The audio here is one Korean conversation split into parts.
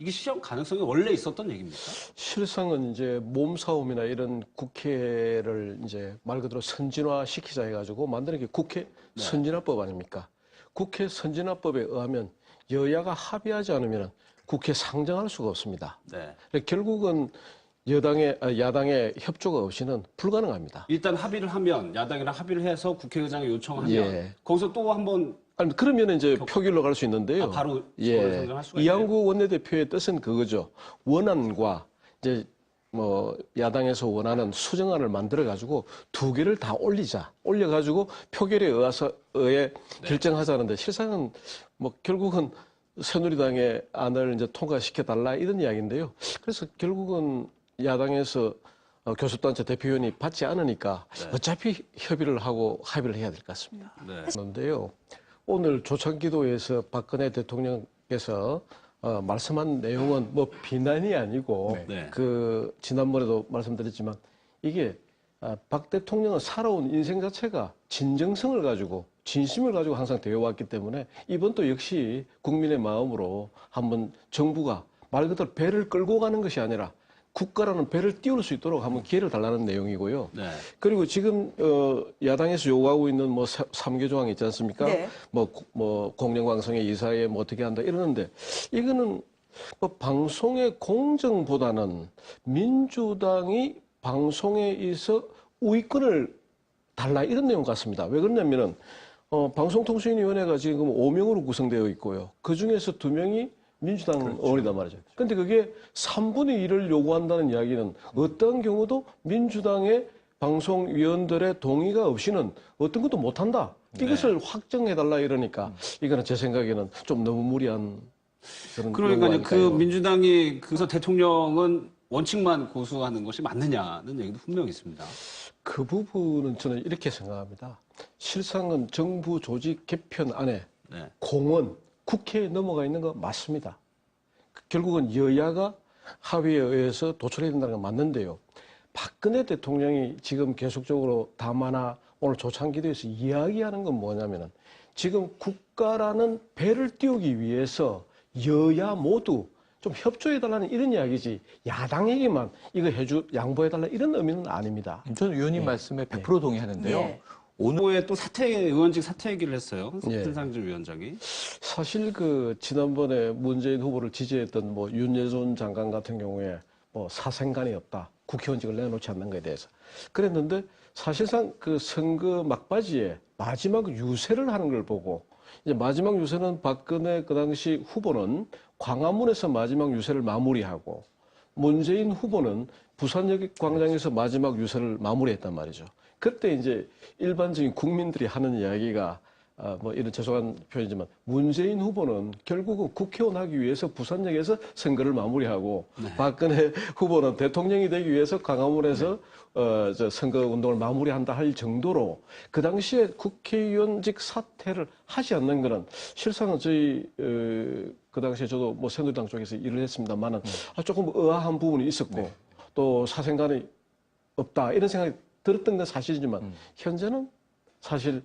이게 실현 가능성이 원래 있었던 얘기입니까? 실상은 이제 몸싸움이나 이런 국회를 이제 말 그대로 선진화 시키자 해가지고 만드는 게 국회 선진화법 아닙니까? 국회 선진화법에 의하면 여야가 합의하지 않으면 국회 상정할 수가 없습니다. 네. 결국은 야당의 협조가 없이는 불가능합니다. 일단 합의를 하면 야당이랑 합의를 해서 국회의장에 요청하면 예. 거기서 또 한번 아니, 그러면 이제 표결로 갈 수 있는데요. 바로 예. 상정할 수가 있네요. 이한구 원내대표의 뜻은 그거죠. 원안과 이제 뭐 야당에서 원하는 수정안을 만들어 가지고 두 개를 다 올려 가지고 표결에 의해 결정하자는데 실상은 뭐 결국은 새누리당의 안을 이제 통과시켜 달라 이런 이야기인데요. 그래서 결국은 야당에서 교섭단체 대표위원이 받지 않으니까 어차피 협의를 하고 합의를 해야 될 것 같습니다. 그런데요. 오늘 조창기도에서 박근혜 대통령께서 말씀한 내용은 뭐 비난이 아니고 그 지난번에도 말씀드렸지만 이게 박 대통령은 살아온 인생 자체가 진정성을 가지고 진심을 가지고 항상 되어왔기 때문에 이번도 역시 국민의 마음으로 한번 정부가 말 그대로 배를 끌고 가는 것이 아니라 국가라는 배를 띄울 수 있도록 한번 기회를 달라는 내용이고요. 네. 그리고 지금 야당에서 요구하고 있는 뭐 3개 조항 있지 않습니까? 네. 뭐 공영방송의 이사회 뭐 어떻게 한다 이러는데 이거는 뭐 방송의 공정보다는 민주당이 방송에 있어 우위권을 달라 이런 내용 같습니다. 왜 그러냐면은 방송통신위원회가 지금 5명으로 구성되어 있고요. 그 중에서 2명이 민주당 의원이단 말이죠. 그런데 그게 3분의 1을 요구한다는 이야기는 어떤 경우도 민주당의 방송위원들의 동의가 없이는 어떤 것도 못한다. 이것을 확정해달라 이러니까 이거는 제 생각에는 좀 너무 무리한 그런 그러니까요. 그 민주당이 그래서 대통령은 원칙만 고수하는 것이 맞느냐는 얘기도 분명히 있습니다. 그 부분은 저는 이렇게 생각합니다. 실상은 정부 조직 개편 안에 공원, 국회에 넘어가 있는 거 맞습니다. 결국은 여야가 합의에 의해서 도출해야 된다는 건 맞는데요. 박근혜 대통령이 지금 계속적으로 담화나 오늘 조창기도에서 이야기하는 건 뭐냐면은 지금 국가라는 배를 띄우기 위해서 여야 모두 좀 협조해달라는 이런 이야기지 야당에게만 이거 양보해달라 이런 의미는 아닙니다. 저는 위원님 말씀에 100% 동의하는데요. 오늘에 또 의원직 사퇴 얘기를 했어요. 한상준 위원장이. 사실 그 지난번에 문재인 후보를 지지했던 뭐 윤여준 장관 같은 경우에 뭐 사생관이 없다. 국회의원직을 내놓지 않는 것에 대해서 그랬는데 사실상 그 선거 막바지에 마지막 유세를 하는 걸 보고 이제 마지막 유세는 박근혜 그 당시 후보는 광화문에서 마지막 유세를 마무리하고 문재인 후보는 부산역 광장에서 마지막 유세를 마무리했단 말이죠. 그때 이제 일반적인 국민들이 하는 이야기가 뭐 이런 죄송한 표현이지만 문재인 후보는 결국은 국회의원 하기 위해서 부산역에서 선거를 마무리하고 박근혜 후보는 대통령이 되기 위해서 광화문에서 저 선거 운동을 마무리한다 할 정도로 그 당시에 국회의원직 사퇴를 하지 않는 거는 실상은 저희 그 당시에 저도 뭐 새누리당 쪽에서 일을 했습니다만은 조금 의아한 부분이 있었고 또 사생관이 없다 이런 생각이 들었던 건 사실이지만 현재는 사실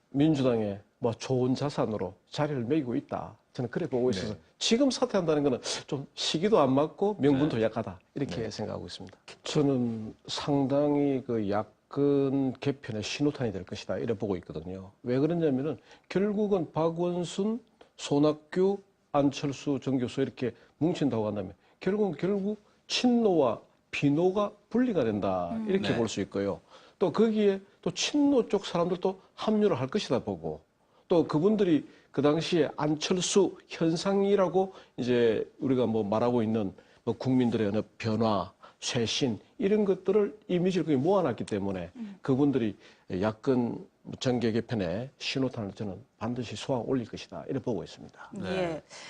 민주당의 뭐 좋은 자산으로 자리를 매기고 있다. 저는 그래 보고 있어서 지금 사퇴한다는 거는 좀 시기도 안 맞고 명분도 약하다. 이렇게 생각하고 있습니다. 저는 상당히 그 야권 개편의 신호탄이 될 것이다. 이래 보고 있거든요. 왜 그러냐면은 결국은 박원순, 손학규, 안철수, 정교수 이렇게 뭉친다고 한다면 결국 친노와 비노가 분리가 된다. 이렇게 볼 수 있고요. 또 거기에 또 친노 쪽 사람들도 합류를 할 것이다 보고 또 그분들이 그 당시에 안철수 현상이라고 이제 우리가 뭐 말하고 있는 뭐 국민들의 어느 변화, 쇄신 이런 것들을 이미지를 거기 모아놨기 때문에 그분들이 야권 정계 개편에 신호탄을 저는 반드시 쏘아 올릴 것이다 이렇게 보고 있습니다.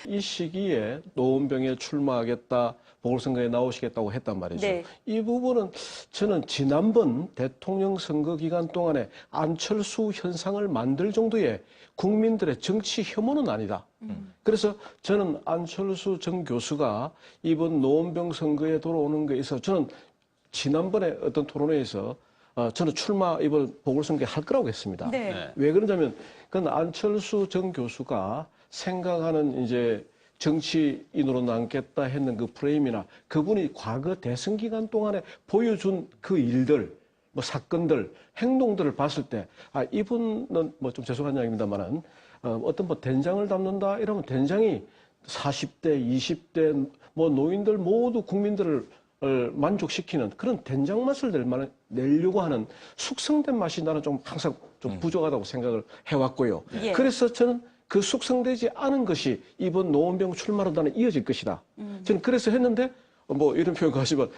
이 시기에 노원병에 출마하겠다, 보궐선거에 나오시겠다고 했단 말이죠. 이 부분은 저는 지난번 대통령 선거 기간 동안에 안철수 현상을 만들 정도의 국민들의 정치 혐오는 아니다. 그래서 저는 안철수 전 교수가 이번 노원병 선거에 돌아오는 거에 있어서 저는 지난번에 어떤 토론회에서 저는 출마 이번 보궐선거에 할 거라고 했습니다. 왜 그러냐면 그건 안철수 전 교수가 생각하는 이제 정치인으로 남겠다 했는 그 프레임이나 그분이 과거 대선 기간 동안에 보여준 그 일들, 뭐 사건들, 행동들을 봤을 때, 아, 이분은 뭐 좀 죄송한 이야기입니다만은, 어떤 뭐 된장을 담는다 이러면 된장이 40대, 20대, 뭐 노인들 모두 국민들을 만족시키는 그런 된장 맛을 내려고 하는 숙성된 맛이 나는 좀 항상 좀 부족하다고 생각을 해왔고요. 예. 그래서 저는 그 숙성되지 않은 것이 이번 노원병 출마로 나는 이어질 것이다. 저는 그래서 했는데 뭐 이런 표현 가지만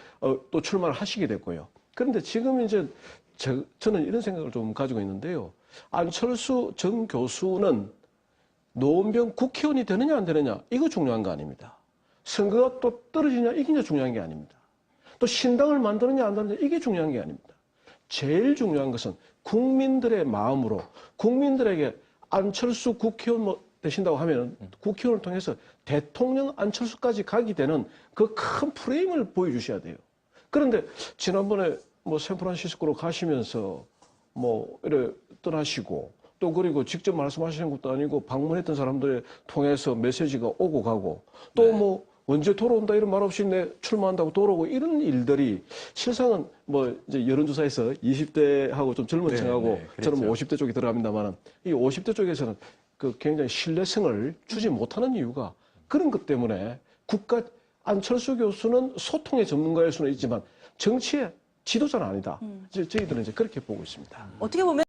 또 출마를 하시게 됐고요. 그런데 지금 이제 저는 이런 생각을 좀 가지고 있는데요. 안철수 전 교수는 노원병 국회의원이 되느냐 안 되느냐 이거 중요한 거 아닙니다. 선거가 또 떨어지냐 이기냐 중요한 게 아닙니다. 또 신당을 만드느냐 안 만드느냐 이게 중요한 게 아닙니다. 제일 중요한 것은 국민들의 마음으로 국민들에게 안철수 국회의원 뭐 되신다고 하면 국회의원을 통해서 대통령 안철수까지 가게 되는 그 큰 프레임을 보여주셔야 돼요. 그런데 지난번에 뭐 샌프란시스코로 가시면서 뭐 이래 떠나시고 또 그리고 직접 말씀하시는 것도 아니고 방문했던 사람들을 통해서 메시지가 오고 가고 또 뭐 언제 돌아온다 이런 말 없이 내 출마한다고 돌아오고 이런 일들이 실상은 뭐 이제 여론조사에서 20대하고 좀 젊은 층하고 저는 뭐 50대 쪽에 들어갑니다만은 이 50대 쪽에서는 그 굉장히 신뢰성을 주지 못하는 이유가 그런 것 때문에 안철수 교수는 소통의 전문가일 수는 있지만 정치의 지도자는 아니다. 저희들은 이제 그렇게 보고 있습니다. 어떻게 보면